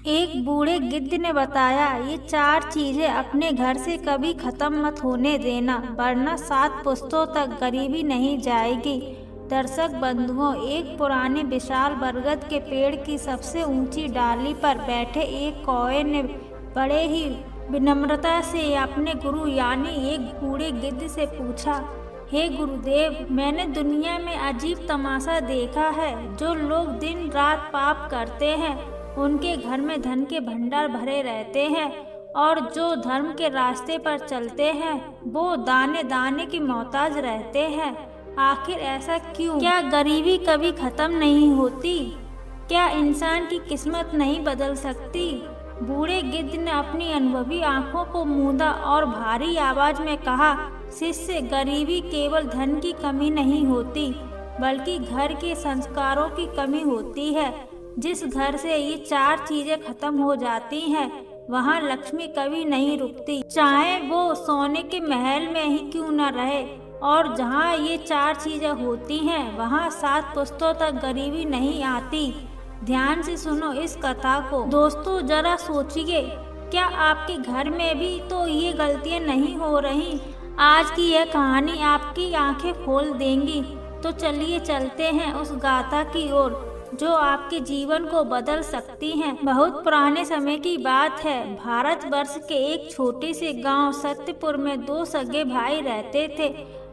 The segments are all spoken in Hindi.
एक बूढ़े गिद्ध ने बताया, ये 4 चीजें अपने घर से कभी खत्म मत होने देना, वरना 7 पुश्तों तक गरीबी नहीं जाएगी। दर्शक बंधुओं, एक पुराने विशाल बरगद के पेड़ की सबसे ऊंची डाली पर बैठे एक कौवे ने बड़े ही विनम्रता से अपने गुरु यानी एक बूढ़े गिद्ध से पूछा, हे गुरुदेव, मैंने दुनिया में अजीब तमाशा देखा है। जो लोग दिन रात पाप करते हैं उनके घर में धन के भंडार भरे रहते हैं, और जो धर्म के रास्ते पर चलते हैं वो दाने दाने की मोहताज रहते हैं। आखिर ऐसा क्यों? क्या गरीबी कभी खत्म नहीं होती? क्या इंसान की किस्मत नहीं बदल सकती? बूढ़े गिद्ध ने अपनी अनुभवी आंखों को मूंदा और भारी आवाज में कहा, शिष्य, गरीबी केवल धन की कमी नहीं होती, बल्कि घर के संस्कारों की कमी होती है। जिस घर से ये 4 चीजें खत्म हो जाती हैं, वहाँ लक्ष्मी कभी नहीं रुकती, चाहे वो सोने के महल में ही क्यों न रहे। और जहाँ ये 4 चीजें होती हैं, वहाँ 7 पुश्तों तक गरीबी नहीं आती। ध्यान से सुनो इस कथा को। दोस्तों, जरा सोचिए, क्या आपके घर में भी तो ये गलतियाँ नहीं हो रही? आज की यह कहानी आपकी आंखें खोल देंगी। तो चलिए चलते हैं उस गाथा की ओर जो आपके जीवन को बदल सकती हैं। बहुत पुराने समय की बात है। भारतवर्ष के एक छोटे से गांव सत्यपुर में 2 सगे भाई रहते थे।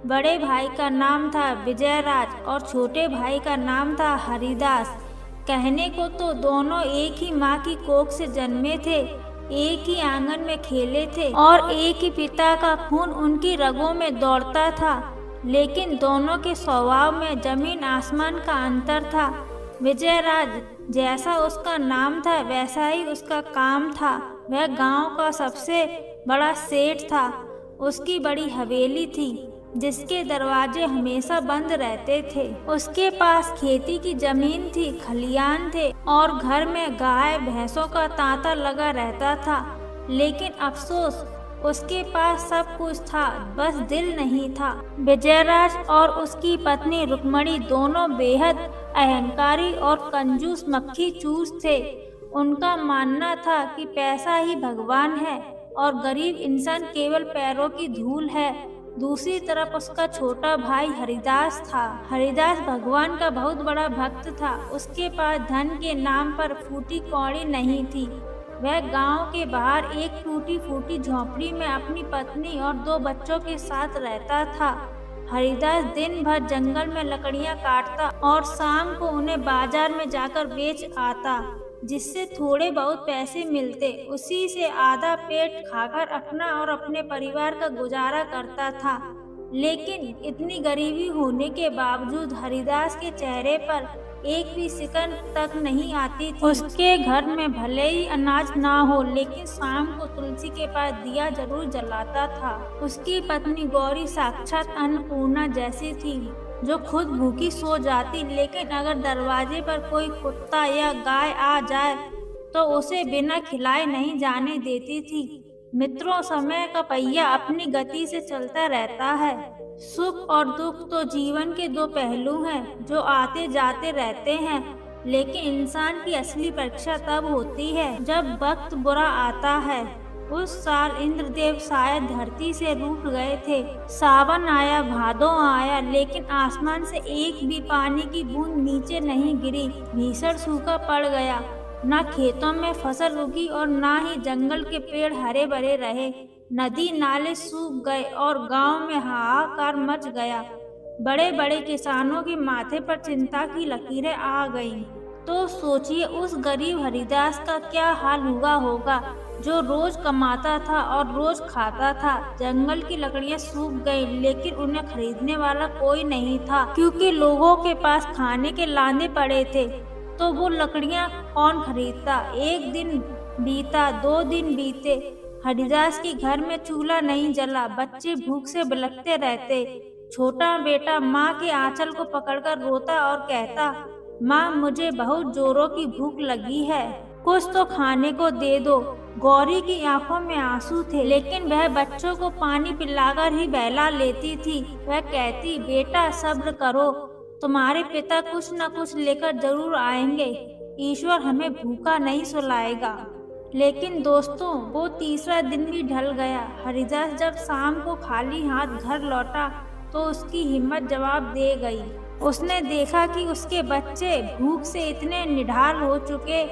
बड़े भाई का नाम था विजयराज और छोटे भाई का नाम था हरिदास। कहने को तो दोनों एक ही माँ की कोख से जन्मे थे, एक ही आंगन में खेले थे और एक ही पिता का खून उनकी रगों में दौड़ता था, लेकिन दोनों के स्वभाव में जमीन आसमान का अंतर था। विजयराज जैसा उसका नाम था वैसा ही उसका काम था। वह गांव का सबसे बड़ा सेठ था। उसकी बड़ी हवेली थी जिसके दरवाजे हमेशा बंद रहते थे। उसके पास खेती की जमीन थी, खलियान थे और घर में गाय भैंसों का तांता लगा रहता था। लेकिन अफसोस, उसके पास सब कुछ था, बस दिल नहीं था। विजयराज और उसकी पत्नी रुक्मणी दोनों बेहद अहंकारी और कंजूस मक्खी चूस थे। उनका मानना था कि पैसा ही भगवान है और गरीब इंसान केवल पैरों की धूल है। दूसरी तरफ उसका छोटा भाई हरिदास था। हरिदास भगवान का बहुत बड़ा भक्त था। उसके पास धन के नाम पर फूटी कौड़ी नहीं थी। वह गांव के बाहर एक टूटी फूटी झोंपड़ी में अपनी पत्नी और 2 बच्चों के साथ रहता था। हरिदास दिन भर जंगल में लकड़ियां काटता और शाम को उन्हें बाजार में जाकर बेच आता, जिससे थोड़े बहुत पैसे मिलते। उसी से आधा पेट खाकर अपना और अपने परिवार का गुजारा करता था। लेकिन इतनी गरीबी होने के बावजूद हरिदास के चेहरे पर एक भी सिकन तक नहीं आती थी। उसके घर में भले ही अनाज ना हो, लेकिन शाम को तुलसी के पास दिया जरूर जलाता था। उसकी पत्नी गौरी साक्षात अन्नपूर्णा जैसी थी, जो खुद भूखी सो जाती, लेकिन अगर दरवाजे पर कोई कुत्ता या गाय आ जाए तो उसे बिना खिलाए नहीं जाने देती थी। मित्रों, समय का पहिया अपनी गति से चलता रहता है। सुख और दुख तो जीवन के 2 पहलू हैं जो आते जाते रहते हैं, लेकिन इंसान की असली परीक्षा तब होती है जब वक्त बुरा आता है। उस साल इंद्रदेव शायद धरती से रूठ गए थे। सावन आया, भादों आया, लेकिन आसमान से एक भी पानी की बूंद नीचे नहीं गिरी। भीषण सूखा पड़ गया। न खेतों में फसल उगी और न ही जंगल के पेड़ हरे भरे रहे। नदी नाले सूख गए और गांव में हाहाकार मच गया। बड़े बड़े किसानों के माथे पर चिंता की लकीरें आ गईं। तो सोचिए उस गरीब हरिदास का क्या हाल हुआ होगा, जो रोज कमाता था और रोज खाता था। जंगल की लकड़ियां सूख गई, लेकिन उन्हें खरीदने वाला कोई नहीं था, क्योंकि लोगों के पास खाने के लांदे पड़े थे। तो वो लकड़ियां कौन खरीदता? 1 दिन बीता, 2 दिन बीते, हरिदास के घर में चूल्हा नहीं जला। बच्चे भूख से बिलखते रहते। छोटा बेटा माँ के आंचल को पकड़कर रोता और कहता, माँ, मुझे बहुत जोरों की भूख लगी है, कुछ तो खाने को दे दो। गौरी की आंखों में आंसू थे, लेकिन वह बच्चों को पानी पिलाकर ही बहला लेती थी। वह कहती, बेटा सब्र करो, तुम्हारे पिता कुछ न कुछ लेकर जरूर आएंगे। ईश्वर हमें भूखा नहीं सुलाएगा। लेकिन दोस्तों, वो तीसरा दिन भी ढल गया। हरिदास जब शाम को खाली हाथ घर लौटा तो उसकी हिम्मत जवाब दे गई। उसने देखा कि उसके बच्चे भूख से इतने निढाल हो चुके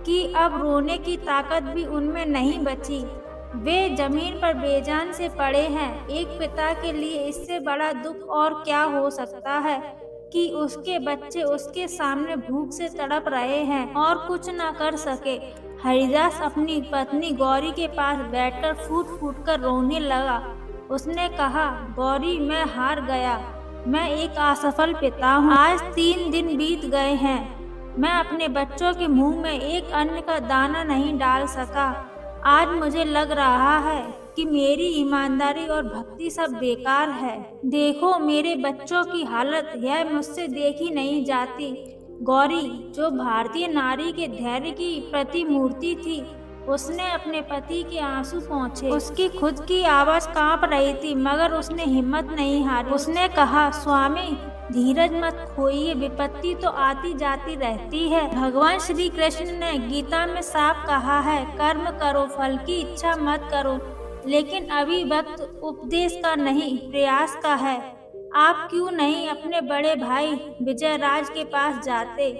कि अब रोने की ताकत भी उनमें नहीं बची। वे जमीन पर बेजान से पड़े हैं। एक पिता के लिए इससे बड़ा दुख और क्या हो सकता है कि उसके बच्चे उसके सामने भूख से तड़प रहे हैं और कुछ न कर सके। हरिदास अपनी पत्नी गौरी के पास बैठकर फूट फूट कर रोने लगा। उसने कहा, गौरी, मैं हार गया। मैं एक असफल पिता हूँ। आज 3 दिन बीत गए हैं। मैं अपने बच्चों के मुंह में एक अन्न का दाना नहीं डाल सका। आज मुझे लग रहा है कि मेरी ईमानदारी और भक्ति सब बेकार है। देखो मेरे बच्चों की हालत, यह मुझसे देखी नहीं जाती। गौरी, जो भारतीय नारी के धैर्य की प्रतिमूर्ति थी, उसने अपने पति के आंसू पोंछे। उसकी खुद की आवाज कांप रही थी, मगर उसने हिम्मत नहीं हारी। उसने कहा, स्वामी, धीरज मत खोइए, विपत्ति तो आती जाती रहती है। भगवान श्री कृष्ण ने गीता में साफ कहा है, कर्म करो, फल की इच्छा मत करो। लेकिन अभी वक्त उपदेश का नहीं, प्रयास का है। आप क्यों नहीं अपने बड़े भाई विजयराज के पास जाते?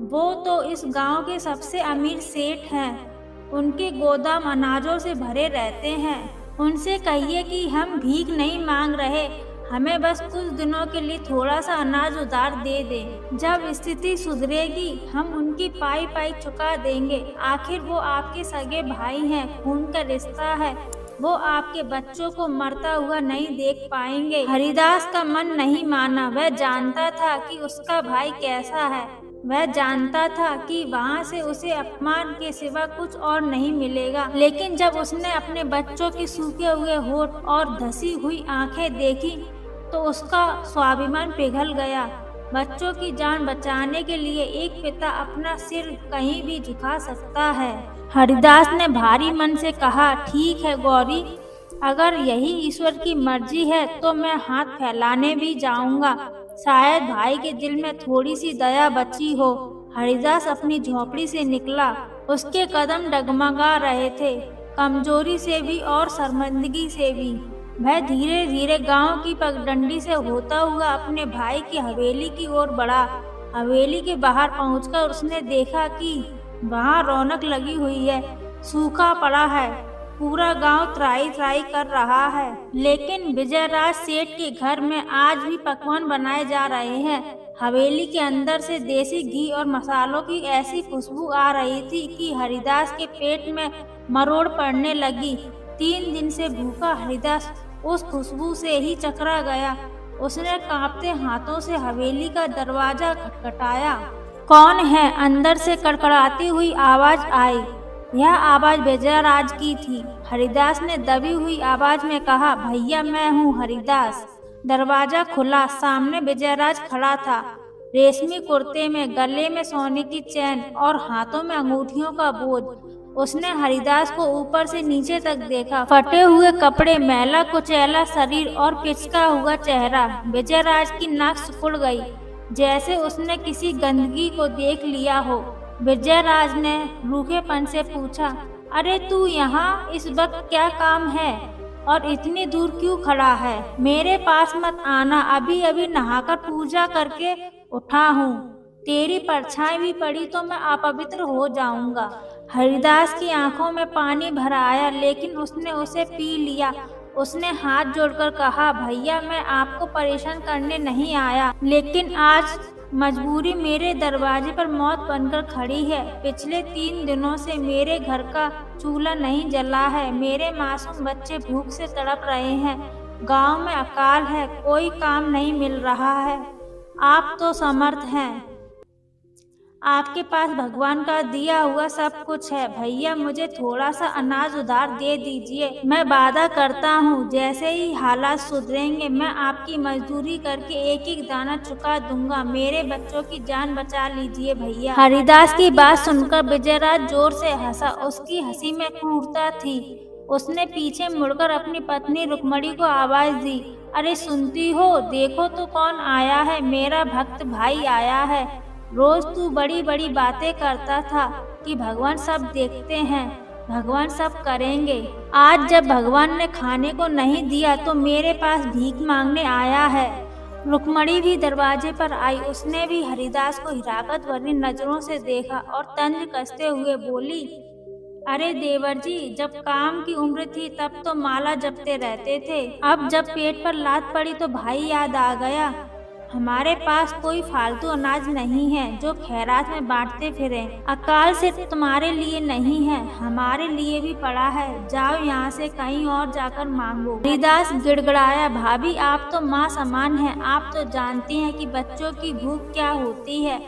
वो तो इस गांव के सबसे अमीर सेठ हैं। उनके गोदाम अनाजों से भरे रहते हैं। उनसे कहिए कि हम भीख नहीं मांग रहे, हमें बस कुछ दिनों के लिए थोड़ा सा अनाज उधार दे दें। जब स्थिति सुधरेगी हम उनकी पाई पाई चुका देंगे। आखिर वो आपके सगे भाई हैं, खून का रिश्ता है। वो आपके बच्चों को मरता हुआ नहीं देख पाएंगे। हरिदास का मन नहीं माना। वह जानता था कि उसका भाई कैसा है। वह जानता था कि वहाँ से उसे अपमान के सिवा कुछ और नहीं मिलेगा। लेकिन जब उसने अपने बच्चों के सूखे हुए होठ और धसी हुई आंखें देखी तो उसका स्वाभिमान पिघल गया। बच्चों की जान बचाने के लिए एक पिता अपना सिर कहीं भी झुका सकता है। हरिदास ने भारी मन से कहा, ठीक है गौरी, अगर यही ईश्वर की मर्जी है तो मैं हाथ फैलाने भी जाऊंगा। शायद भाई के दिल में थोड़ी सी दया बची हो। हरिदास अपनी झोपड़ी से निकला। उसके कदम डगमगा रहे थे, कमजोरी से भी और शर्मिंदगी से भी। वह धीरे धीरे गांव की पगडंडी से होता हुआ अपने भाई की हवेली की ओर बढ़ा। हवेली के बाहर पहुंचकर उसने देखा कि वहां रौनक लगी हुई है। सूखा पड़ा है, पूरा गांव त्राई त्राई कर रहा है। लेकिन विजयराज सेठ के घर में आज भी पकवान बनाए जा रहे हैं। हवेली के अंदर से देसी घी और मसालों की ऐसी खुशबू आ रही थी कि हरिदास के पेट में मरोड़ पड़ने लगी। 3 दिन से भूखा हरिदास उस खुशबू से ही चकरा गया। उसने कांपते हाथों से हवेली का दरवाजा खटखटाया। कौन है? अंदर से कड़कड़ाती हुई आवाज आई। यह आवाज विजयराज की थी। हरिदास ने दबी हुई आवाज में कहा, भैया, मैं हूँ हरिदास। दरवाजा खुला। सामने विजयराज खड़ा था, रेशमी कुर्ते में, गले में सोने की चैन और हाथों में अंगूठियों का बोझ। उसने हरिदास को ऊपर से नीचे तक देखा। फटे हुए कपड़े, मैला कुचैला शरीर और पिचका हुआ चेहरा। विजयराज की नाक सिकुड़ गई, जैसे उसने किसी गंदगी को देख लिया हो। विजयराज ने रूखेपन से पूछा, अरे तू यहाँ इस वक्त क्या काम है और इतनी दूर क्यों खड़ा है? मेरे पास मत आना, अभी अभी नहाकर पूजा करके उठा हूँ। तेरी परछाई भी पड़ी तो मैं अपवित्र हो जाऊंगा। हरिदास की आंखों में पानी भर आया, लेकिन उसने उसे पी लिया। उसने हाथ जोड़कर कहा, भैया, मैं आपको परेशान करने नहीं आया, लेकिन आज मजबूरी मेरे दरवाजे पर मौत बनकर खड़ी है। पिछले 3 दिनों से मेरे घर का चूल्हा नहीं जला है। मेरे मासूम बच्चे भूख से तड़प रहे हैं। गांव में अकाल है, कोई काम नहीं मिल रहा है। आप तो समर्थ हैं, आपके पास भगवान का दिया हुआ सब कुछ है। भैया, मुझे थोड़ा सा अनाज उधार दे दीजिए। मैं वादा करता हूँ, जैसे ही हालात सुधरेंगे मैं आपकी मजदूरी करके एक एक दाना चुका दूंगा। मेरे बच्चों की जान बचा लीजिए भैया। हरिदास की बात सुनकर विजयराज जोर से हंसा। उसकी हंसी में क्रूरता थी। उसने पीछे मुड़कर अपनी पत्नी रुक्मणी को आवाज दी, अरे सुनती हो? देखो तो कौन आया है। मेरा भक्त भाई आया है। रोज तू बड़ी बड़ी बातें करता था कि भगवान सब देखते हैं, भगवान सब करेंगे। आज जब भगवान ने खाने को नहीं दिया तो मेरे पास भीख मांगने आया है। रुक्मणी भी दरवाजे पर आई। उसने भी हरिदास को हिराकत भरी नजरों से देखा और तंज कसते हुए बोली, अरे देवर जी, जब काम की उम्र थी तब तो माला जपते रहते थे, अब जब पेट पर लात पड़ी तो भाई याद आ गया। हमारे पास कोई फालतू अनाज नहीं है जो खैरात में बांटते फिरें। अकाल सिर्फ तुम्हारे लिए नहीं है, हमारे लिए भी पड़ा है। जाओ यहाँ से कहीं और जाकर मांगो। हरिदास गिड़गिड़ाया, भाभी आप तो माँ समान हैं, आप तो जानती हैं कि बच्चों की भूख क्या होती है।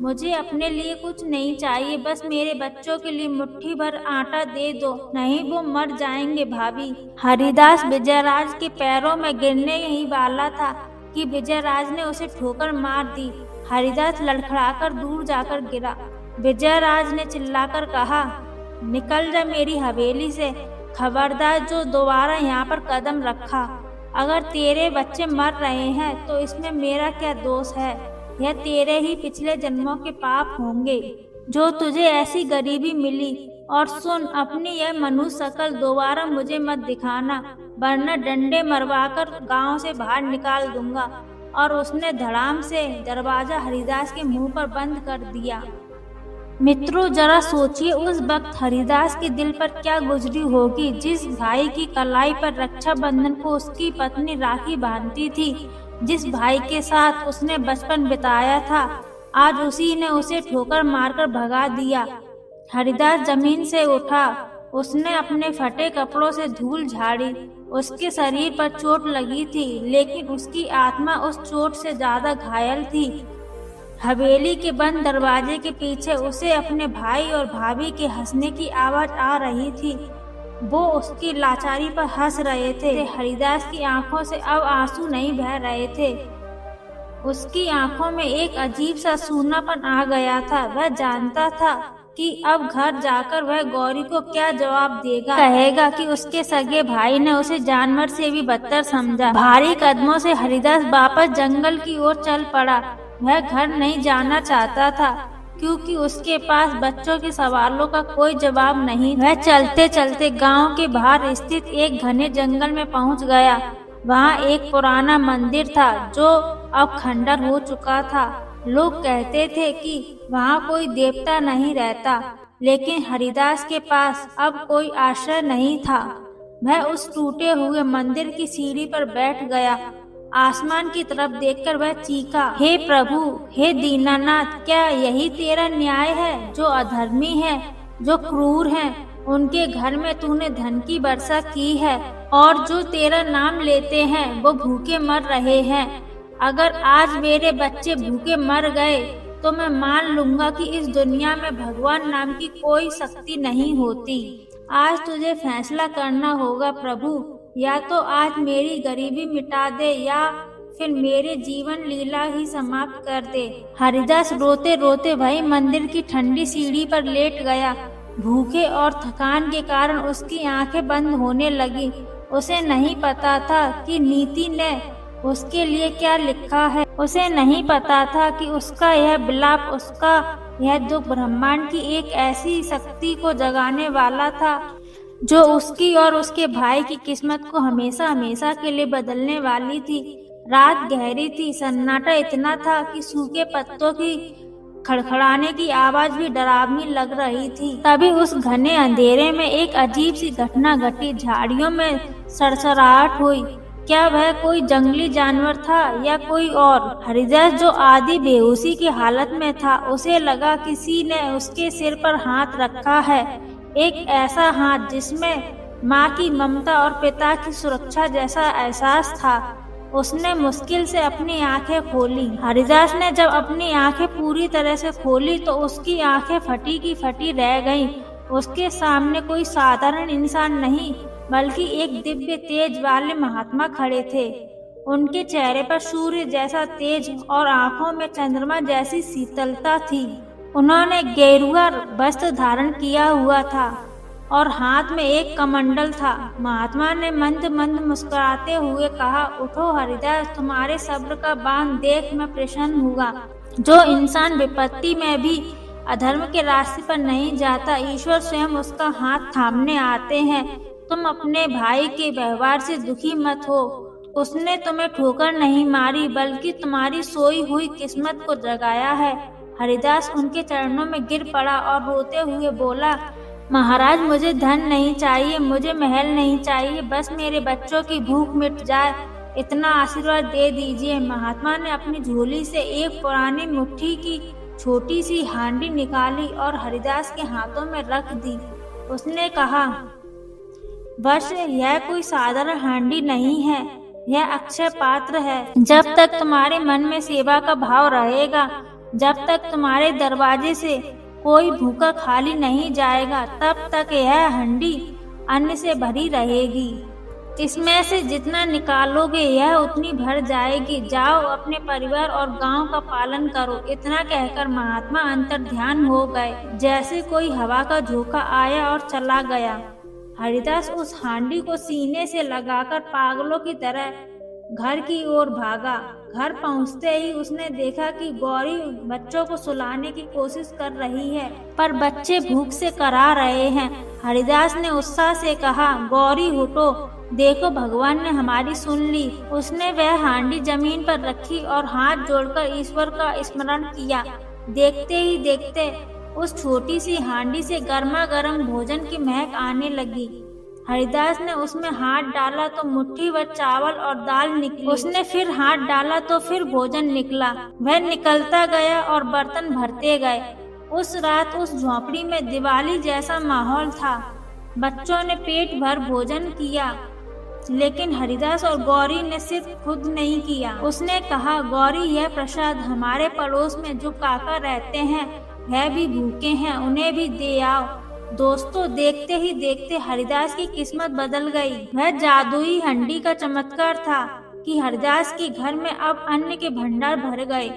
मुझे अपने लिए कुछ नहीं चाहिए, बस मेरे बच्चों के लिए मुट्ठी भर आटा दे दो, नहीं वो मर जाएंगे भाभी। हरिदास विजयराज के पैरों में गिरने ही वाला था कि विजयराज ने उसे ठोकर मार दी। हरिदास लड़खड़ाकर दूर जाकर गिरा। विजयराज ने चिल्लाकर कहा, निकल जा मेरी हवेली से, खबरदार जो दोबारा यहाँ पर कदम रखा। अगर तेरे बच्चे मर रहे हैं तो इसमें मेरा क्या दोष है, यह तेरे ही पिछले जन्मों के पाप होंगे जो तुझे ऐसी गरीबी मिली। और सुन, अपनी यह मनुष्य शकल दोबारा मुझे मत दिखाना, वरना डंडे मरवाकर गांव से बाहर निकाल दूंगा। और उसने धड़ाम से दरवाजा हरिदास के मुंह पर बंद कर दिया। मित्रों, जरा सोचिए उस वक्त हरिदास के दिल पर क्या गुजरी होगी। जिस भाई की कलाई पर रक्षाबंधन को उसकी पत्नी राखी बांधती थी, जिस भाई के साथ उसने बचपन बिताया था, आज उसी ने उसे ठोकर मारकर भगा दिया। हरिदास जमीन से उठा। उसने अपने फटे कपड़ों से धूल झाड़ी। उसके शरीर पर चोट लगी थी, लेकिन उसकी आत्मा उस चोट से ज्यादा घायल थी। हवेली के बंद दरवाजे के पीछे उसे अपने भाई और भाभी के हंसने की आवाज आ रही थी। वो उसकी लाचारी पर हंस रहे थे। हरिदास की आंखों से अब आंसू नहीं बह रहे थे। उसकी आंखों में एक अजीब सा सूनापन आ गया था। वह जानता था कि अब घर जाकर वह गौरी को क्या जवाब देगा। कहेगा कि उसके सगे भाई ने उसे जानवर से भी बदतर समझा। भारी कदमों से हरिदास वापस जंगल की ओर चल पड़ा। वह घर नहीं जाना चाहता था, क्योंकि उसके पास बच्चों के सवालों का कोई जवाब नहीं। वह चलते चलते गांव के बाहर स्थित एक घने जंगल में पहुंच गया। वहां एक पुराना मंदिर था जो अब खंडर हो चुका था। लोग कहते थे कि वहां कोई देवता नहीं रहता, लेकिन हरिदास के पास अब कोई आश्रय नहीं था। वह उस टूटे हुए मंदिर की सीढ़ी पर बैठ गया। आसमान की तरफ देखकर वह चीखा, हे प्रभु, हे दीनानाथ, क्या यही तेरा न्याय है? जो अधर्मी है, जो क्रूर हैं, उनके घर में तूने धन की वर्षा की है, और जो तेरा नाम लेते हैं वो भूखे मर रहे हैं। अगर आज मेरे बच्चे भूखे मर गए तो मैं मान लूंगा कि इस दुनिया में भगवान नाम की कोई शक्ति नहीं होती। आज तुझे फैसला करना होगा प्रभु, या तो आज मेरी गरीबी मिटा दे या फिर मेरे जीवन लीला ही समाप्त कर दे। हरिदास रोते रोते वही मंदिर की ठंडी सीढ़ी पर लेट गया। भूखे और थकान के कारण उसकी आंखें बंद होने लगी। उसे नहीं पता था कि नीति ने उसके लिए क्या लिखा है। उसे नहीं पता था कि उसका यह विलाप, उसका यह दुख ब्रह्मांड की एक ऐसी शक्ति को जगाने वाला था जो उसकी और उसके भाई की किस्मत को हमेशा हमेशा के लिए बदलने वाली थी। रात गहरी थी। सन्नाटा इतना था कि सूखे पत्तों की खड़खड़ाने की आवाज भी डरावनी लग रही थी। तभी उस घने अंधेरे में एक अजीब सी घटना घटी। झाड़ियों में सरसराहट हुई। क्या वह कोई जंगली जानवर था या कोई और? हरिदास, जो आधी बेहोशी की हालत में था, उसे लगा किसी ने उसके सिर पर हाथ रखा है। एक ऐसा हाथ जिसमें माँ की ममता और पिता की सुरक्षा जैसा एहसास था। उसने मुश्किल से अपनी आंखें खोली। हरिदास ने जब अपनी आंखें पूरी तरह से खोली तो उसकी आंखें फटी की फटी रह गईं। उसके सामने कोई साधारण इंसान नहीं, बल्कि एक दिव्य तेज वाले महात्मा खड़े थे। उनके चेहरे पर सूर्य जैसा तेज और आंखों में चंद्रमा जैसी शीतलता थी। उन्होंने गेरुआ वस्त्र धारण किया हुआ था और हाथ में एक कमंडल था। महात्मा ने मंद मंद मुस्कुराते हुए कहा, उठो हरिदास, तुम्हारे सब्र का बांध देख मैं प्रसन्न हुआ। जो इंसान विपत्ति में भी अधर्म के रास्ते पर नहीं जाता, ईश्वर स्वयं उसका हाथ थामने आते हैं। तुम अपने भाई के व्यवहार से दुखी मत हो। उसने तुम्हें ठोकर नहीं मारी, बल्कि तुम्हारी सोई हुई किस्मत को जगाया है। हरिदास उनके चरणों में गिर पड़ा और रोते हुए बोला, महाराज, मुझे धन नहीं चाहिए, मुझे महल नहीं चाहिए, बस मेरे बच्चों की भूख मिट जाए, इतना आशीर्वाद दे दीजिए। महात्मा ने अपनी झोली से एक पुरानी मुट्ठी की छोटी सी हांडी निकाली और हरिदास के हाथों में रख दी। उसने कहा, बस यह कोई साधारण हांडी नहीं है, यह अक्षय पात्र है। जब तक तुम्हारे मन में सेवा का भाव रहेगा, जब तक तुम्हारे दरवाजे से कोई भूखा खाली नहीं जाएगा, तब तक यह हांडी अन्न से भरी रहेगी। इसमें से जितना निकालोगे यह उतनी भर जाएगी। जाओ, अपने परिवार और गांव का पालन करो। इतना कहकर महात्मा अंतर्ध्यान हो गए। जैसे कोई हवा का झोंका आया और चला गया। हरिदास उस हांडी को सीने से लगाकर पागलों की तरह घर की ओर भागा। घर पहुंचते ही उसने देखा कि गौरी बच्चों को सुलाने की कोशिश कर रही है, पर बच्चे भूख से करा रहे हैं। हरिदास ने उत्साह से कहा, गौरी उठो, देखो भगवान ने हमारी सुन ली। उसने वह हांडी जमीन पर रखी और हाथ जोड़कर ईश्वर का स्मरण किया। देखते ही देखते उस छोटी सी हांडी से गर्मा गर्म भोजन की महक आने लगी। हरिदास ने उसमें हाथ डाला तो मुट्ठी भर चावल और दाल निकली। उसने फिर हाथ डाला तो फिर भोजन निकला। वह निकलता गया और बर्तन भरते गए। उस रात उस झोंपड़ी में दिवाली जैसा माहौल था। बच्चों ने पेट भर भोजन किया, लेकिन हरिदास और गौरी ने सिर्फ खुद नहीं किया। उसने कहा, गौरी, यह प्रसाद हमारे पड़ोस में जो काका रहते हैं वह भी भूखे हैं, उन्हें भी दे आओ। दोस्तों, देखते ही देखते हरिदास की किस्मत बदल गई। वह जादुई हंडी का चमत्कार था कि हरिदास के घर में अब अन्न के भंडार भर गए।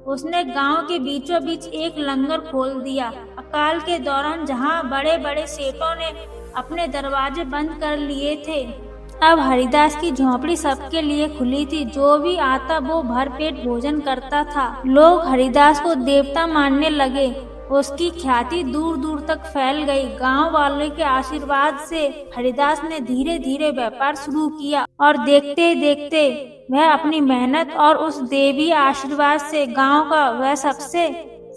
उसने गांव के बीचों बीच एक लंगर खोल दिया। अकाल के दौरान जहां बड़े बड़े सेठों ने अपने दरवाजे बंद कर लिए थे, अब हरिदास की झोंपड़ी सबके लिए खुली थी। जो भी आता वो भरपेट भोजन करता था। लोग हरिदास को देवता मानने लगे। उसकी ख्याति दूर दूर तक फैल गई। गांव वालों के आशीर्वाद से हरिदास ने धीरे धीरे व्यापार शुरू किया और देखते देखते वह अपनी मेहनत और उस देवी आशीर्वाद से गांव का वह सबसे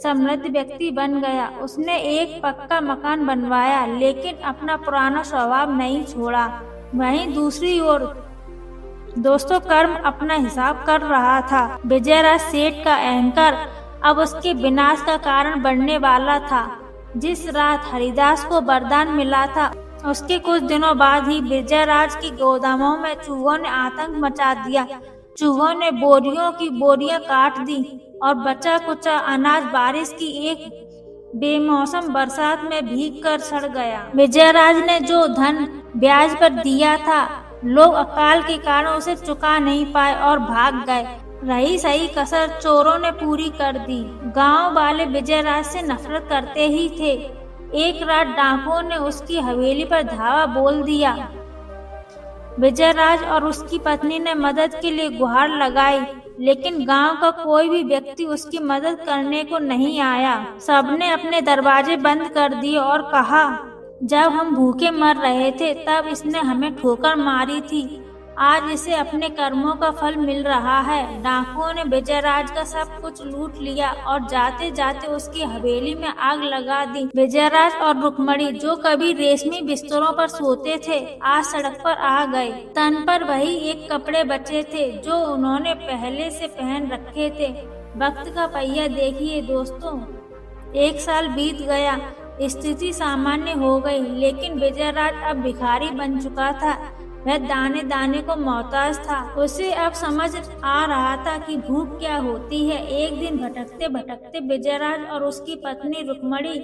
समृद्ध व्यक्ति बन गया। उसने एक पक्का मकान बनवाया, लेकिन अपना पुराना स्वभाव नहीं छोड़ा। वहीं दूसरी ओर दोस्तों, कर्म अपना हिसाब कर रहा था। विजयराज सेठ का अहंकार अब उसके विनाश का कारण बनने वाला था। जिस रात हरिदास को वरदान मिला था, उसके कुछ दिनों बाद ही विजयराज की गोदामों में चूहों ने आतंक मचा दिया। चूहों ने बोरियों की बोरियां काट दी और बचा कुचा अनाज बारिश की एक बेमौसम बरसात में भीग कर सड़ गया। विजयराज ने जो धन ब्याज पर दिया था, लोग अकाल के कारण उसे चुका नहीं पाए और भाग गए। रही सही कसर चोरों ने पूरी कर दी। गांव वाले विजयराज से नफरत करते ही थे। एक रात डाकुओं ने उसकी हवेली पर धावा बोल दिया। विजयराज और उसकी पत्नी ने मदद के लिए गुहार लगाई, लेकिन गांव का कोई भी व्यक्ति उसकी मदद करने को नहीं आया। सबने अपने दरवाजे बंद कर दिए और कहा, जब हम भूखे मर रहे थे तब इसने हमें ठोकर मारी थी, आज इसे अपने कर्मों का फल मिल रहा है। डाकुओं ने विजयराज का सब कुछ लूट लिया और जाते जाते उसकी हवेली में आग लगा दी। विजयराज और रुक्मणी, जो कभी रेशमी बिस्तरों पर सोते थे, आज सड़क पर आ गए। तन पर वही एक कपड़े बचे थे जो उन्होंने पहले से पहन रखे थे। वक्त का पहिया देखिए दोस्तों। 1 साल बीत गया, स्थिति सामान्य हो गई, लेकिन विजयराज अब भिखारी बन चुका था। वह दाने दाने को मोहताज था। उसे अब समझ आ रहा था कि भूख क्या होती है। एक दिन भटकते भटकते विजयराज और उसकी पत्नी रुक्मणी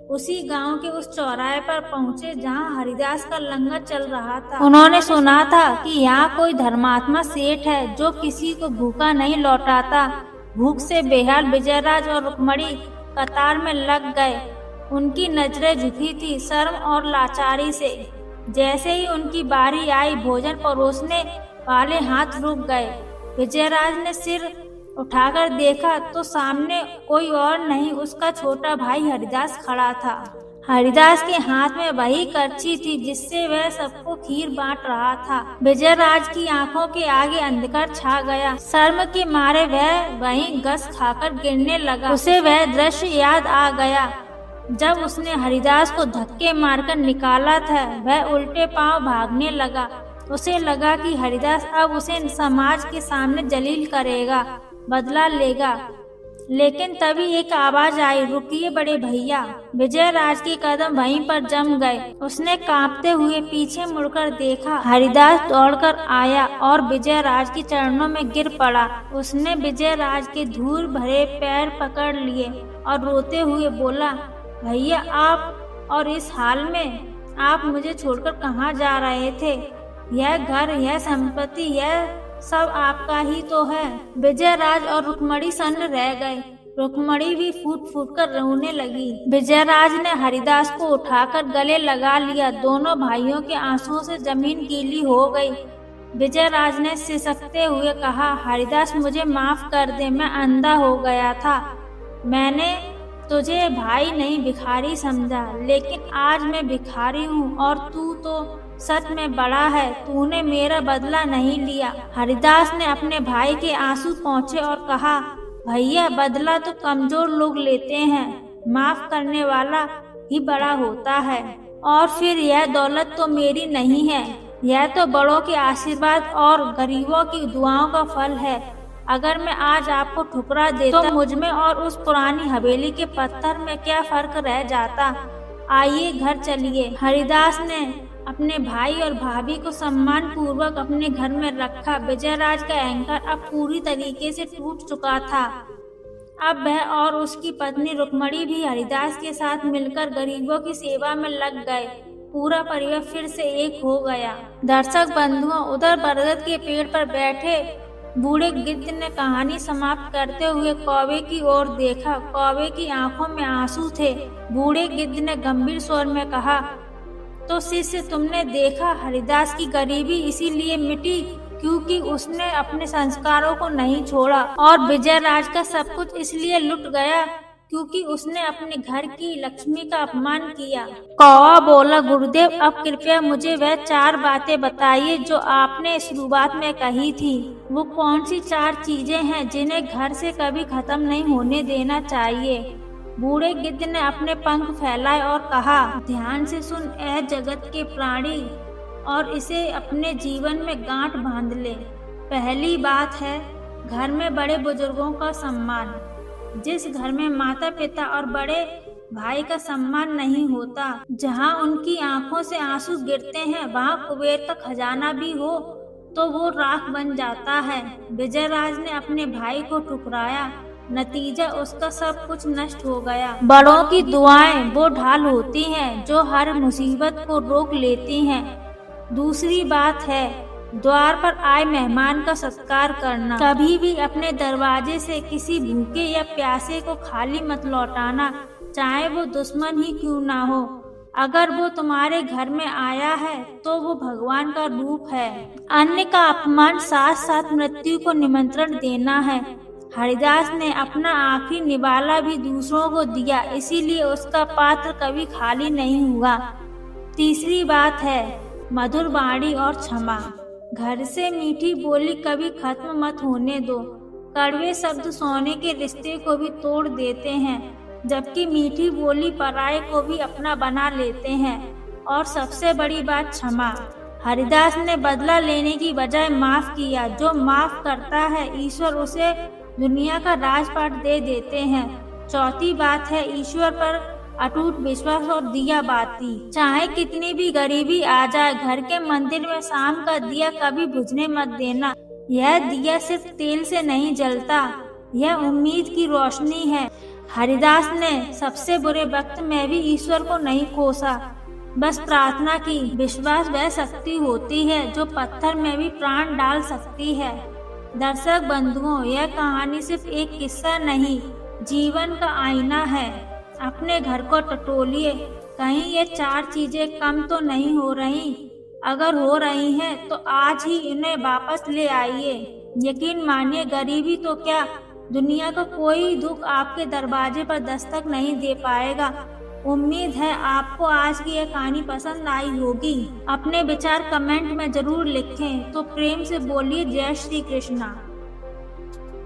उसी गांव के उस चौराहे पर पहुंचे जहां हरिदास का लंगर चल रहा था। उन्होंने सुना था कि यहाँ कोई धर्मात्मा सेठ है जो किसी को भूखा नहीं लौटाता। भूख से बेहाल विजयराज और रुक्मणी कतार में लग गए। उनकी नजरें झुकी थी शर्म और लाचारी से। जैसे ही उनकी बारी आई, भोजन परोसने वाले हाथ रुक गए। विजयराज ने सिर उठाकर देखा तो सामने कोई और नहीं उसका छोटा भाई हरिदास खड़ा था। हरिदास के हाथ में वही करछी थी जिससे वह सबको खीर बांट रहा था। विजयराज की आंखों के आगे अंधकार छा गया। शर्म के मारे वह वहीं गस खाकर गिरने लगा। उसे वह दृश्य याद आ गया जब उसने हरिदास को धक्के मारकर निकाला था। वह उल्टे पांव भागने लगा। उसे लगा कि हरिदास अब उसे समाज के सामने जलील करेगा, बदला लेगा। लेकिन तभी एक आवाज आई, रुकिए बड़े भैया। विजयराज के कदम वहीं पर जम गए। उसने कांपते हुए पीछे मुड़कर देखा। हरिदास दौड़कर आया और विजयराज के चरणों में गिर पड़ा। उसने विजयराज के धूल भरे पैर पकड़ लिए और रोते हुए बोला, भैया आप और इस हाल में आप मुझे छोड़कर कहाँ जा रहे थे? यह घर, यह संपत्ति, यह सब आपका ही तो है। विजयराज और रुक्मणी सन्न रह गए। रुक्मणी भी फूट फूट कर रोने लगी। विजयराज ने हरिदास को उठाकर गले लगा लिया। दोनों भाइयों के आंसुओं से जमीन गीली हो गई। विजयराज ने सिसकते हुए कहा, हरिदास मुझे माफ कर दे, मैं अंधा हो गया था। मैंने तुझे भाई नहीं भिखारी समझा, लेकिन आज मैं भिखारी हूँ और तू तो सच में बड़ा है। तूने मेरा बदला नहीं लिया। हरिदास ने अपने भाई के आंसू पोंछे और कहा, भैया बदला तो कमजोर लोग लेते हैं, माफ करने वाला ही बड़ा होता है। और फिर यह दौलत तो मेरी नहीं है, यह तो बड़ों के आशीर्वाद और गरीबों की दुआओं का फल है। अगर मैं आज आपको ठुकरा देता तो मुझ में और उस पुरानी हवेली के पत्थर में क्या फर्क रह जाता। आइए घर चलिए। हरिदास ने अपने भाई और भाभी को सम्मान पूर्वक अपने घर में रखा। विजयराज का अहंकार अब पूरी तरीके से टूट चुका था। अब वह और उसकी पत्नी रुक्मणी भी हरिदास के साथ मिलकर गरीबों की सेवा में लग गए। पूरा परिवार फिर से एक हो गया। दर्शक बंधुओं, उधर बरगद के पेड़ पर बैठे बूढ़े गिद्ध ने कहानी समाप्त करते हुए कौवे की ओर देखा। कौवे की आंखों में आंसू थे। बूढ़े गिद्ध ने गंभीर स्वर में कहा, तो शिष्य तुमने देखा, हरिदास की गरीबी इसीलिए मिटी क्योंकि उसने अपने संस्कारों को नहीं छोड़ा, और विजयराज का सब कुछ इसलिए लुट गया क्योंकि उसने अपने घर की लक्ष्मी का अपमान किया। कौवा बोला, गुरुदेव अब कृपया मुझे वह 4 बातें बताइए जो आपने शुरुआत में कही थी। वो कौन सी 4 चीजें हैं जिन्हें घर से कभी खत्म नहीं होने देना चाहिए? बूढ़े गिद्ध ने अपने पंख फैलाए और कहा, ध्यान से सुन ऐ जगत के प्राणी, और इसे अपने जीवन में गांठ बांध ले। पहली बात है घर में बड़े बुजुर्गों का सम्मान। जिस घर में माता पिता और बड़े भाई का सम्मान नहीं होता, जहां उनकी आंखों से आंसू गिरते हैं, वहां कुबेर का खजाना भी हो तो वो राख बन जाता है। विजयराज ने अपने भाई को ठुकराया, नतीजा उसका सब कुछ नष्ट हो गया। बड़ों की दुआएं वो ढाल होती हैं जो हर मुसीबत को रोक लेती हैं। दूसरी बात है द्वार पर आए मेहमान का सत्कार करना। कभी भी अपने दरवाजे से किसी भूखे या प्यासे को खाली मत लौटाना, चाहे वो दुश्मन ही क्यों ना हो। अगर वो तुम्हारे घर में आया है तो वो भगवान का रूप है। अन्य का अपमान साथ साथ मृत्यु को निमंत्रण देना है। हरिदास ने अपना आखिरी निवाला भी दूसरों को दिया, इसीलिए उसका पात्र कभी खाली नहीं हुआ। तीसरी बात है मधुर वाणी और क्षमा। घर से मीठी बोली कभी खत्म मत होने दो। कड़वे शब्द सोने के रिश्ते को भी तोड़ देते हैं, जबकि मीठी बोली पराये को भी अपना बना लेते हैं। और सबसे बड़ी बात क्षमा। हरिदास ने बदला लेने की बजाय माफ किया। जो माफ करता है ईश्वर उसे दुनिया का राजपाट दे देते हैं। चौथी बात है ईश्वर पर अटूट विश्वास और दिया बाती। चाहे कितनी भी गरीबी आ जाए, घर के मंदिर में शाम का दिया कभी बुझने मत देना। यह दिया सिर्फ तेल से नहीं जलता, यह उम्मीद की रोशनी है। हरिदास ने सबसे बुरे वक्त में भी ईश्वर को नहीं कोसा, बस प्रार्थना की। विश्वास वह शक्ति होती है जो पत्थर में भी प्राण डाल सकती है। दर्शक बंधुओं, यह कहानी सिर्फ एक किस्सा नहीं, जीवन का आईना है। अपने घर को टटोलिए, कहीं ये 4 चीजें कम तो नहीं हो रही। अगर हो रही हैं तो आज ही इन्हें वापस ले आइए। यकीन मानिए, गरीबी तो क्या दुनिया का कोई दुख आपके दरवाजे पर दस्तक नहीं दे पाएगा। उम्मीद है आपको आज की यह कहानी पसंद आई होगी। अपने विचार कमेंट में जरूर लिखें। तो प्रेम से बोलिए जय श्री कृष्णा।